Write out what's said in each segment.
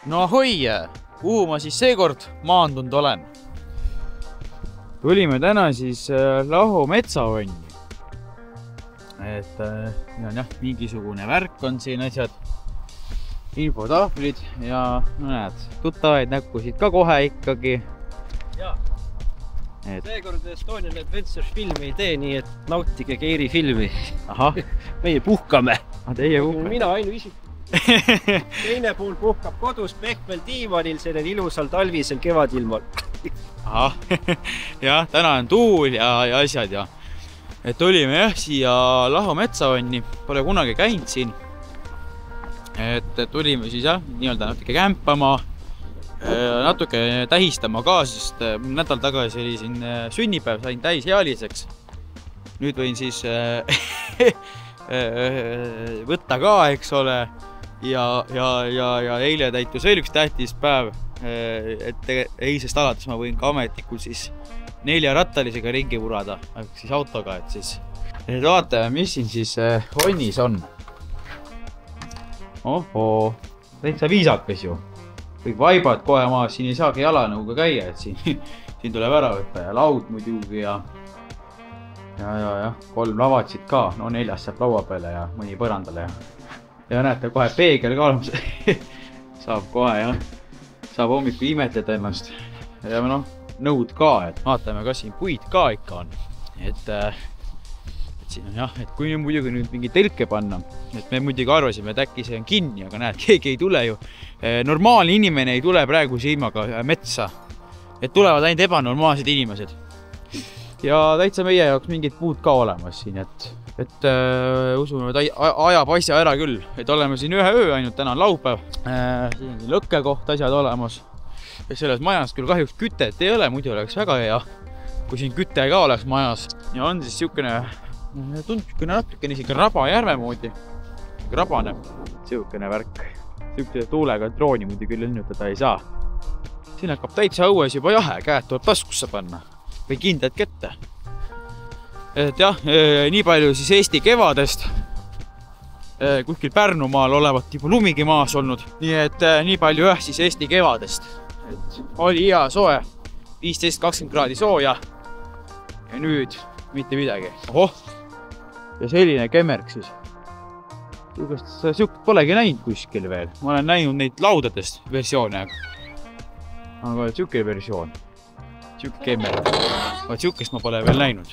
No ahoi, kuhu ma siis seekord maandunud olen? Tulime täna siis Laho metsaonni. Et on jah, mingisugune värk on siin asjad, infotahvlid ja no näed, tuttavaid näkkusid ka kohe ikkagi. Jaa, seekord Estonian Adventures filmi ei tee, nii et nautige Keiri filmi. Ahah. Meie puhkame. Teie puhkame. Mina ainuisik. Teine pool puhkab kodus pehmel diivanil sellel ilusal talvisel kevadilmal. Ahah, jah, täna on tuul ja asjad ja. Et tulime jah siia Laho metsaonni, pole kunagi käinud siin. Et tulime siis jah, nii-öelda natuke kämpama, natuke tähistama ka, sest nädal tagasi oli siin sünnipäev, sain täisealiseks. Nüüd võin siis võtta ka, eks ole, ja eile täitus veel üks tähtis päev, et eilsest alates ma võin ka ametlikult siis 4-rattalisega ringi vurada, siis autoga, et siis vaatame, mis siin siis onnis on. Ohoo, täitsa viisakas ju. Kõik vaibad kohe maas, siin ei saagi jalanõuga käia, et siin tuleb ära võtta ja laud muidugi ja 3 lavatsid ka, no 4 saab laua peale ja mõni põrandale ja näete kohe peegel ka olemas. Saab kohe jah, saab hommikul imetleda ennast ja noh, nõud ka, et vaatame, kas siin puid ka ikka on. Et siin on jah, et kui muidugi nüüd mingi telke panna, et me muidugi arvasime, et äkki see on kinni, aga näed, keegi ei tule ju. Normaalne inimene ei tule praegu silmaga metsa, et tulevad ainult ebanormaalsed inimesed. Ja täitsa meie jaoks mingid puud ka olemas siin, et usume, et ajab asja ära küll, et oleme siin ühe öö ainult, täna on laupäev. Siin on lõkkekoht asjad olemas. Ja selles majas küll kahjuks kütet ei ole, muidu oleks väga hea, kui siin küte ka oleks majas. Ja on siis siukene, tundkene natukene isegi Rabajärve moodi. Rabane, siukene värk. Siukene tuulega drooni muidu küll lennutada ei saa. Siin hakkab täitsa õues juba jahe, käed tuleb taskusse panna või kindlad kätte. Et jah, nii palju siis Eesti kevadest. Kuskil Pärnumaal olevat juba lumigi maas olnud. Nii et nii palju jah, siis Eesti kevadest. Et oli hea soe, 15-20 kraadi sooja ja nüüd mitte midagi. Ohoh, ja selline kemmerk siis. Siukest polegi näinud kuskil veel. Ma olen näinud neid laudadest versioone. Aga siuke versioon, siuke kemmerk. Siukest ma pole veel näinud.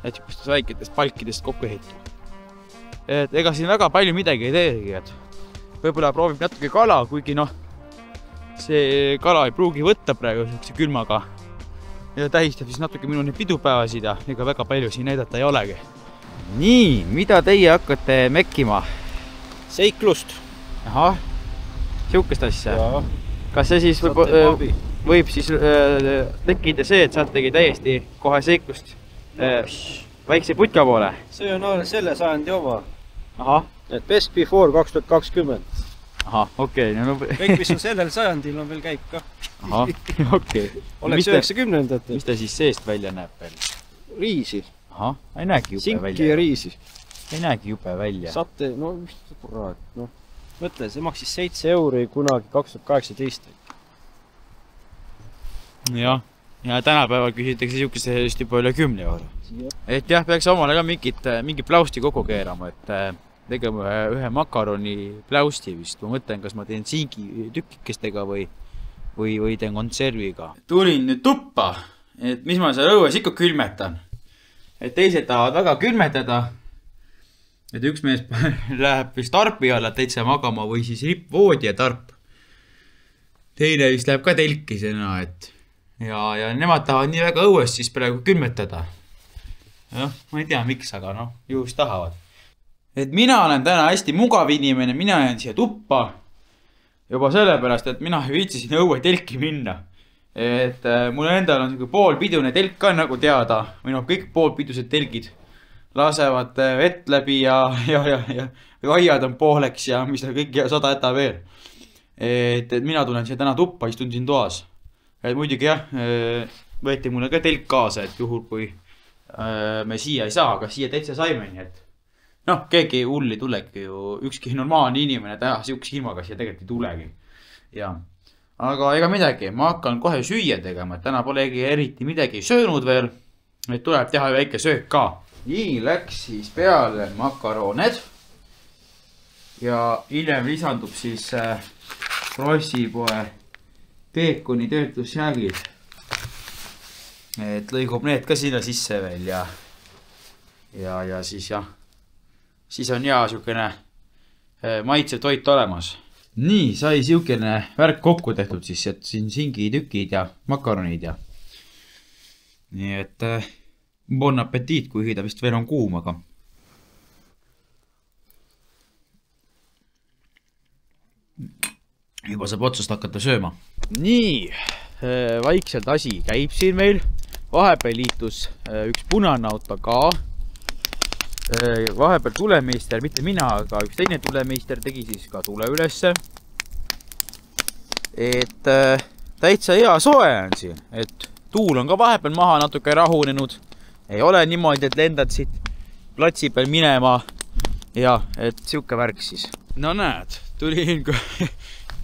Et siukestest väiketest palkidest kokku ehitud. Et ega siin väga palju midagi ei teegi, et võib-olla proovib natuke kala, kuigi noh, see kala ei pruugi võtta praegu siukse külmaga ja tähistab siis natuke minu neid pidupäevasid ja ega väga palju siin näidata ei olegi. Nii, mida teie hakkate mekkima? Seiklust. Ahah, siukest asja. Ja. Kas see siis võib siis tekkida see, et saategi täiesti kohe seiklust väikse putka poole? See on selle sajandi oma. Ahah. Et best before 2020. Ahah, okei. Kõik, mis on sellel sajandil, on veel käib ka. Ahah, okei. Oleks 90-ndatel. Mis ta siis seest välja näeb veel? Riisi. Ahah, ei näegi jube välja. Sinki ja riisi. Ei näegi jube välja. Saate, no mis kurat, noh. Mõtle, see maksis 7 € kunagi 2018. Jah, ja tänapäeval küsitakse siukest juba üle 10 €. Et jah, peaks omale ka mingi pläusti kokku keerama, et tegema ühe makaroni pläusti vist. Ma mõtlen, kas ma teen siingi tükikestega või teen konserviga. Tulin nüüd tuppa, et mis ma seal õues ikka külmetan. Et teised tahavad väga külmetada. Et üks mees läheb vist tarpi alla täitsa magama või siis rippvoodi ja tarp. Teine vist läheb ka telkisena, et ja nemad tahavad nii väga õues siis praegu külmetada. Jah, ma ei tea miks, aga noh, juhus tahavad. Et mina olen täna hästi mugav inimene, mina jään siia tuppa juba sellepärast, et mina ei viitsi sinna õue telki minna. Et mul endal on poolpidune telk ka nagu teada, või noh, kõik poolpidused telgid lasevad vett läbi ja aiad on pooleks ja mis kõik 100 häda veel. Et mina tulen siia täna tuppa, istun siin toas. Et muidugi jah, võeti mulle ka telk kaasa, et juhul kui me siia ei saa, aga siia täitsa saime, nii et noh, keegi hull ei tulegi ju, ükski normaalne inimene täna siukse ilmaga siia tegelikult ei tulegi. ja, aga ega midagi, ma hakkan kohe süüa tegema, et täna polegi eriti midagi söönud veel. Et tuleb teha väike söök ka. Nii läks siis peale makaroned. Ja hiljem lisandub siis Krossipoe peekoni töötlusjäägid. Et lõigub need ka sinna sisse veel ja siis jah. Siis on hea siukene maitsev toit olemas. Nii, sai siukene värk kokku tehtud siis, et siin singitükid ja makaronid ja. Nii et bon appetit, kuigi ta vist veel on kuum, aga. Juba saab otsast hakata sööma. Nii, vaikselt asi käib siin meil. Vahepeal liitus üks punane auto ka. Vahepeal tulemeister, mitte mina, aga üks teine tulemeister tegi siis ka tule ülesse. Et täitsa hea soe on siin, et tuul on ka vahepeal maha natuke rahunenud. Ei ole niimoodi, et lendad siit platsi peal minema ja et siuke värk siis. No näed, tulin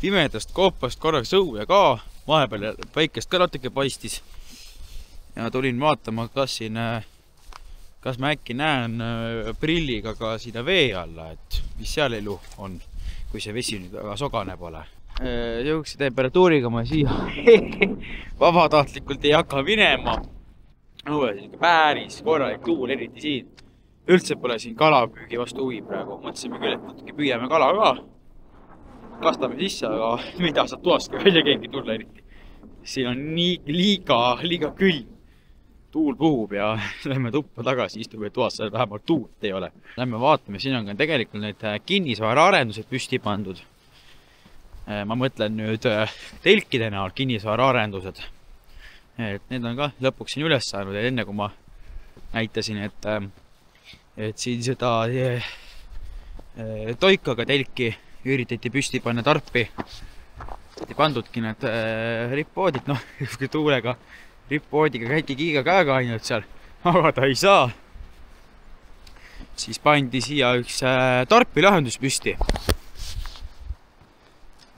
pimedast koopast korraks õue ka, vahepeal päikest ka natuke paistis. Ja tulin vaatama, kas ma äkki näen prilliga ka sinna vee alla, et mis seal elu on, kui see vesi nüüd väga sogane pole. Jõukse temperatuuriga ma siia vabatahtlikult ei hakka minema. Päris korralik tuul, eriti siin. Üldse pole siin kalapüügi vastu huvi praegu. Mõtlesime küll, et natuke püüame kala ka. Kastame sisse, aga mida saab toast ka välja keegi tulla eriti. Siin on liiga külm. Tuul puhub ja lähme tuppa tagasi, istume toas, vähemalt tuult ei ole. Lähme vaatame, siin on ka tegelikult need kinnisvara arendused püsti pandud. Ma mõtlen nüüd telkide näol kinnisvara arendused. Et need on ka lõpuks siin üles saanud ja enne kui ma näitasin, et siin seda toikaga telki üritati püsti panna tarpi. Ei pandudki need rippoodid, noh, tuulega rippoodiga käiti kiiga käega ainult seal, aga ta ei saa. Siis pandi siia üks tarpi lahendus püsti.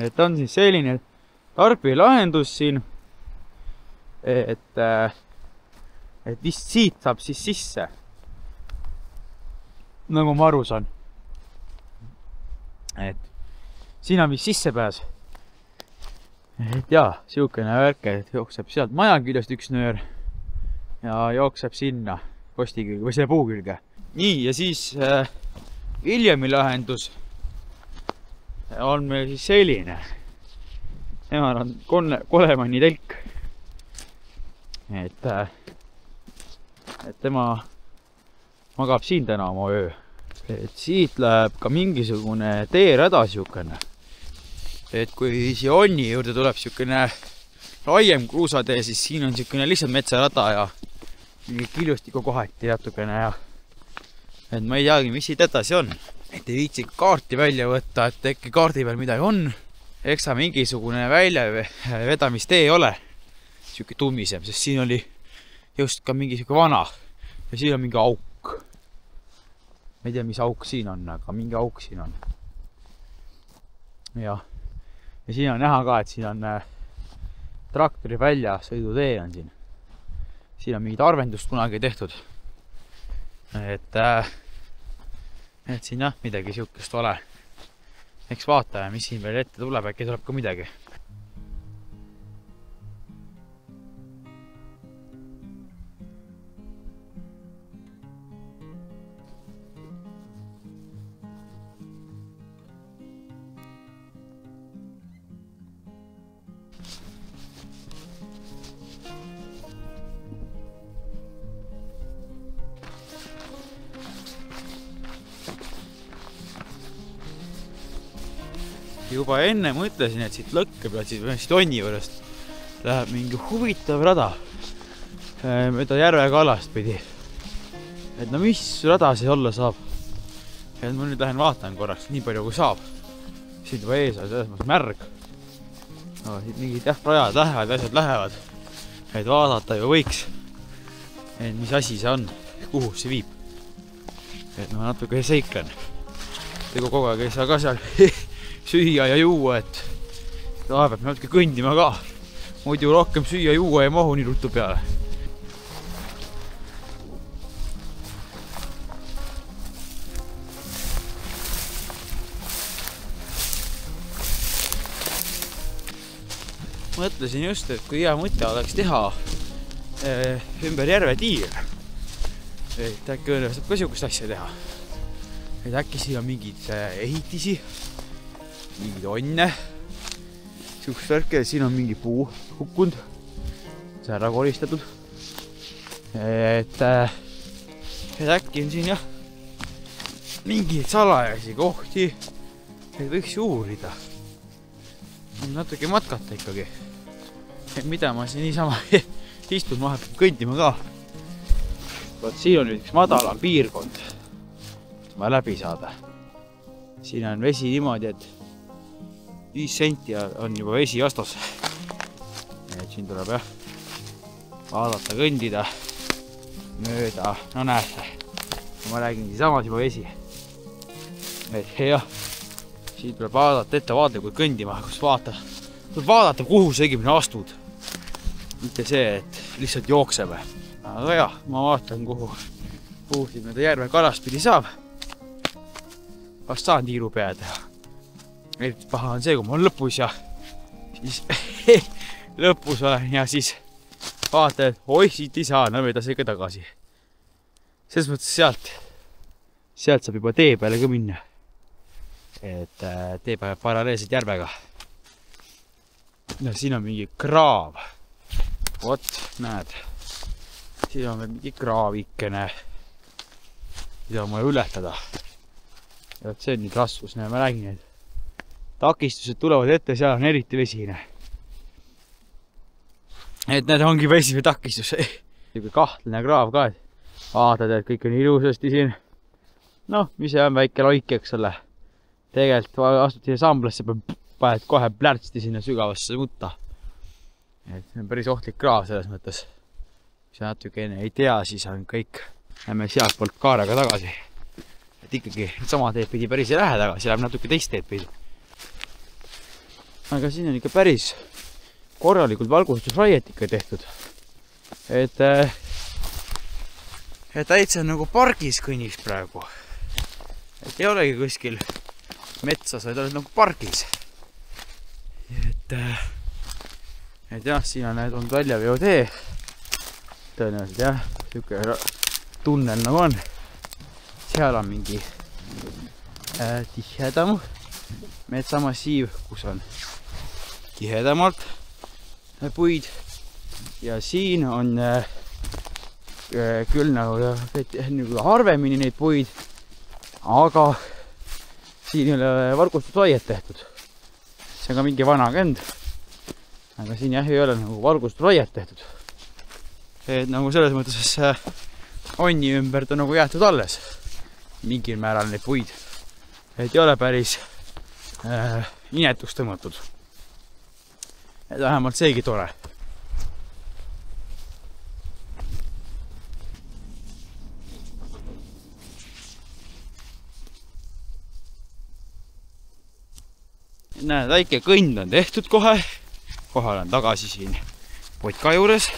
Et on siis selline tarpi lahendus siin, et vist siit saab siis sisse, nagu ma aru saan. Et siin on vist sissepääs. Et jaa, siukene värke, et jookseb sealt maja küljest üks nöör ja jookseb sinna posti külge või selle puu külge. Nii, ja siis Viljami lahendus on meil siis selline. Temal on Kolemanni telk. Et tema magab siin täna oma öö. Et siit läheb ka mingisugune teerada siukene. Et kui siia onni juurde tuleb siukene laiem kruusatee, siis siin on siukene lihtsalt metsarada ja mingi killustiku kohati natukene ja et ma ei teagi, mis siit edasi on. Et ei viitsi kaarti välja võtta, et äkki kaardi peal midagi on. Eks sa mingisugune välja vedamistee ei ole. Siuke tummisem, sest siin oli just ka mingi siuke vana ja siin on mingi auk. Ma ei tea, mis auk siin on, aga mingi auk siin on. Ja siin on näha ka, et siin on traktori välja sõidutee on siin. Siin on mingid arvendust kunagi tehtud. Et siin jah, midagi siukest ole. Eks vaatame, mis siin veel ette tuleb, äkki tuleb ka midagi. Juba enne mõtlesin, et siit lõkkeplatsi või siit onni juurest läheb mingi huvitav rada mööda järve kalast pidi. Et no mis rada see olla saab? Et ma nüüd lähen vaatan korraks nii palju kui saab. Siit juba ees on selles mõttes märg. No, siit mingid rajad lähevad, asjad lähevad. Et vaadata ju võiks, et mis asi see on, kuhu see viib. Et ma natuke seiklen. Kogu aeg ei saa ka seal süüa ja juua, et peab natuke kõndima ka. Muidu rohkem süüa juua ei mahu nii ruttu peale. Mõtlesin just, et kui hea mõte oleks teha ümber järve tiir. Et äkki õnne saab ka siukest asja teha. Et äkki siin on mingid ehitisi, mingid onne, siukest värke, siin on mingi puu hukkund, see ära koristatud. Et äkki on siin jah mingeid salajasi kohti, et võiks uurida. Natuke matkata ikkagi. Mida ma siin niisama istun vahepeal kõndima ka. Vaat siin on nüüd üks madalam piirkond, et ma läbi saada. Siin on vesi niimoodi, et 5 senti on juba vesi vastas. Et siin tuleb jah vaadata, kõndida mööda. No näete, ma räägin samas juba vesi. Et jah, siin tuleb vaadata ettevaatlikult kõndima, kus tuleb vaadata, kuhu sa õigemini astud. Mitte see, et lihtsalt jookseme. Aga jah, ma vaatan, kuhu siin mööda järve kalaspidi saab. Vast saan tiiru pea teha. Eriti paha on see, kui ma olen lõpus ja siis lõpus olen ja siis vaatan, et oih, siit ei saa enam edasi ega tagasi. Selles mõttes sealt saab juba tee peale ka minna. Et tee peale paralleelselt järvega. Ja siin on mingi kraav. Vot, näed. Siin on mingi kraavikene. Mida on vaja ületada. Ja see on nüüd raskus, ma räägin, et takistused tulevad ette, seal on eriti vesine. Et need ongi vesine takistus. Kahtlane kraav ka, et vaatad, et kõik on ilusasti siin. Noh, mis see on väike loik, eks ole. Tegelikult astud siia samblasse, paned kohe plärtsti sinna sügavasse mutta. Et see on päris ohtlik kraav selles mõttes. Kui sa natuke enne ei tea, siis on kõik. Lähme sealt poolt kaarega tagasi. Et ikkagi sama teed pidi päris ei lähe tagasi, läheb natuke teist teed pidi. Aga siin on ikka päris korralikult valgustusraiet ikka tehtud. Et täitsa nagu pargis kõnniks praegu. Et ei olegi kuskil metsas, vaid oled nagu pargis. Et jah, siin on olnud väljaveotee. Tõenäoliselt jah, siuke tunnel nagu on. Seal on mingi tihedam metsamassiiv, kus on tihedamalt puid. Ja siin on küll nagu harvemini neid puid, aga siin ei ole valgustusraiet tehtud. See on ka mingi vana känd. Aga siin jah ei ole nagu valgustusraiet tehtud. Et nagu selles mõttes onni ümber ta nagu jäetud alles. Mingil määral neid puid. Et ei ole päris inetuks tõmmatud. Et vähemalt seegi tore. Näed, väike kõnd on tehtud kohe. Kohe olen tagasi siin potka juures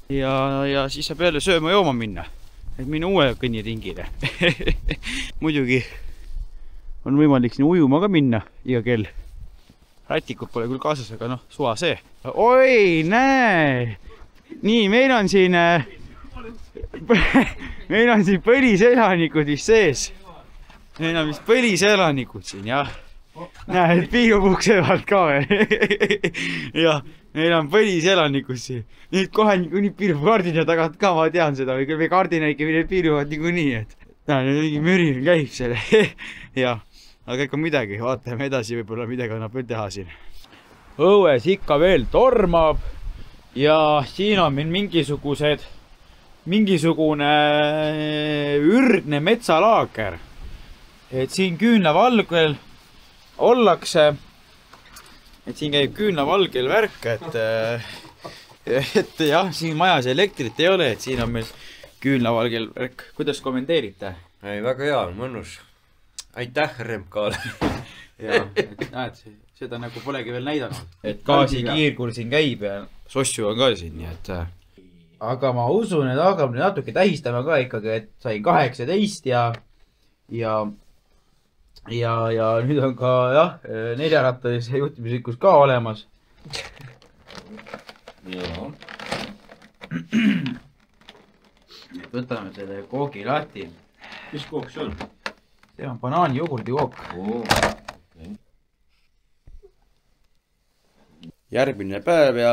ja siis saab jälle sööma jooma minna, et minna uue kõnnitingile. Muidugi on võimalik siin ujuma ka minna iga kell. Rätikut pole küll kaasas, aga noh, suva see. Oi, näe! Nii, meil on siin põliselanikud vist sees. Meil on vist põliselanikud siin, jah. Näed, piirupuksevad ka veel. Ja, meil on põliselanikud siin. Nüüd kohe nii piirupkardina tagant ka, ma tean seda. Või kardina ikka need piiruvad niikuinii, et mingi mürin käib selle. Ja, aga ikka midagi. Vaatame edasi, võib-olla midagi annab veel teha siin. Õues ikka veel tormab. Ja siin on meil mingisugune ürgne metsalaager. Et siin küünlavalgel ollakse, et siin käib küünlavalgel värk, et jah, siin majas elektrit ei ole, et siin on meil küünlavalgel värk. Kuidas kommenteerite? Ei, väga hea, mõnus. Aitäh RMK-le. ja, et näed, seda nagu polegi veel näidanud. Et gaasikiirgur siin käib ja sossu on ka siin, nii et... Aga ma usun, et hakkab natuke tähistama ka ikkagi, et sain 18 ja nüüd on ka, jah, 4-rattalise juhtimislikkus ka olemas. Jaa. Võtame selle koogi lahti. Mis kook see on? See on banaani jogurdi kook. Okay. Järgmine päev ja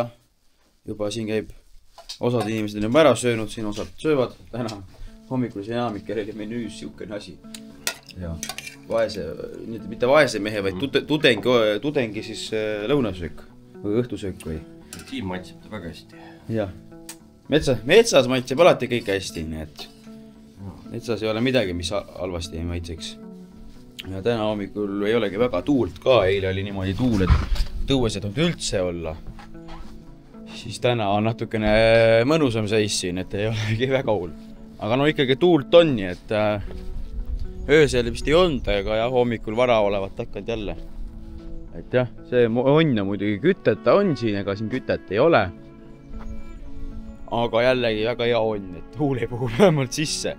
juba siin käib, osad inimesed on juba ära söönud, siin osad söövad. Täna hommikul see enamik oli menüüs siukene asi. Ja vaese, mitte vaese mehe, vaid tudengi siis lõunasöök või õhtusöök või. Siin maitseb ta väga hästi. Jah. Metsas maitseb alati kõik hästi, nii et metsas ei ole midagi, mis halvasti ei maitseks. Ja täna hommikul ei olegi väga tuult ka, eile oli niimoodi tuul, et tõues ei tohnud üldse olla. Siis täna on natukene mõnusam seis siin, et ei olegi väga hull. Aga no ikkagi tuult on, nii et öösel vist ei olnud, aga jah, hommikul vara olevat hakkad jälle. Et jah, see on ja muidugi küteta on siin, ega siin kütet ei ole. Aga jällegi väga hea on, et tuul ei puhu vähemalt sisse.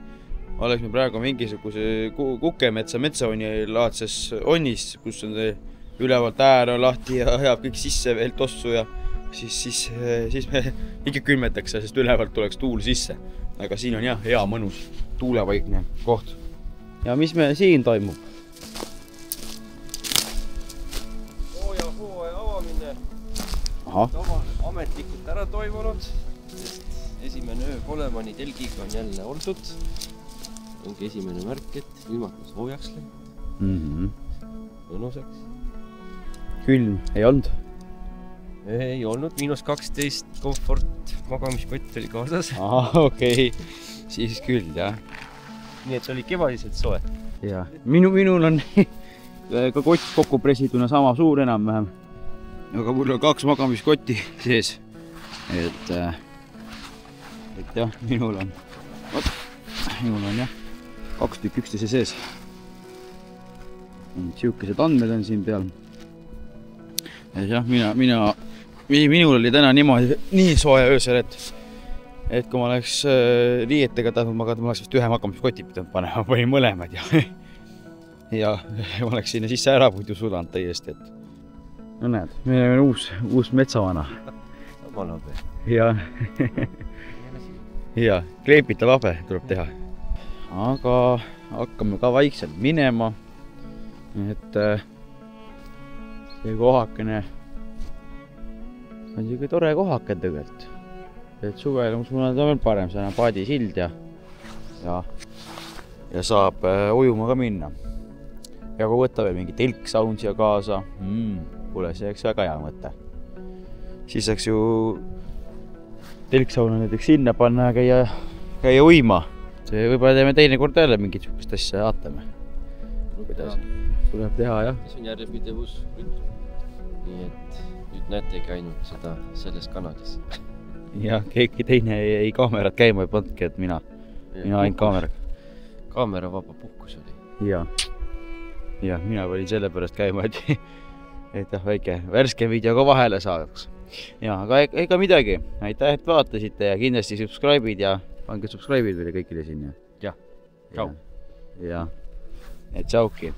Oleks me praegu mingisuguse kukemetsa metsaoni laadses onnis, kus on see ülevalt äär on lahti ja ajab kõik sisse veel tossu ja siis me ikka külmetaks, sest ülevalt tuleks tuul sisse. Aga siin on jah, hea mõnus tuulevaikne koht. Ja mis me siin toimub? Hooaja avamine. Ametlikult ära toimunud. Esimene öö Polemani telgiga on jälle oldud. Ongi esimene märk, et ilmakas hoojaks läinud. Mõnusaks. Külm ei olnud? Ei olnud, -12 komfort, magamiskott oli kaasas. Okei. Siis küll, jah. Nii et oli kevadiselt soe. Ja. Minul on ka kott kokku presituna sama suur enam-vähem. Aga mul on 2 magamiskotti sees. Et jah, minul on jah 2 tükk üksteise sees. Siukesed andmed on siin peal. Ja minul oli täna nii soe öösel, et kui ma oleks riietega tahtnud magada, ma oleks vist 1 magamiskoti pidanud panema, panin mõlemad ja ma oleks sinna sisse ära puidu sudanud täiesti, et no näed, meil on uus metsavana. Vanabe. Ja kleepitav habe tuleb teha. Aga hakkame ka vaikselt minema, et see kohakene on siuke tore kohake tegelikult. Et suvel on veel parem, see on paadisild ja saab ujuma ka minna. Ja kui võtta veel mingi telksaun siia kaasa, kuule, see oleks väga hea mõte. Siis saaks ju telksauna näiteks sinna panna ja käia uima. Võib-olla teeme teine kord jälle mingit sihukest asja, vaatame. Tuleb teha, jah. See on järjepidevus. Nii et nüüd näetegi ainult seda selles kanalis. Ja keegi teine ei kaamerat käima ei pandki, et mina ainult kaameraga. Kaamera vaba puhkus oli. Ja mina olin selle pärast käima, et väike värske video ka vahele saadaks. Ja, aga ega midagi. Aitäh, et vaatasite ja kindlasti subscribe'id ja pange subscribe'id veel kõikile sinna. Jah, tšau. Ja, et tšauki.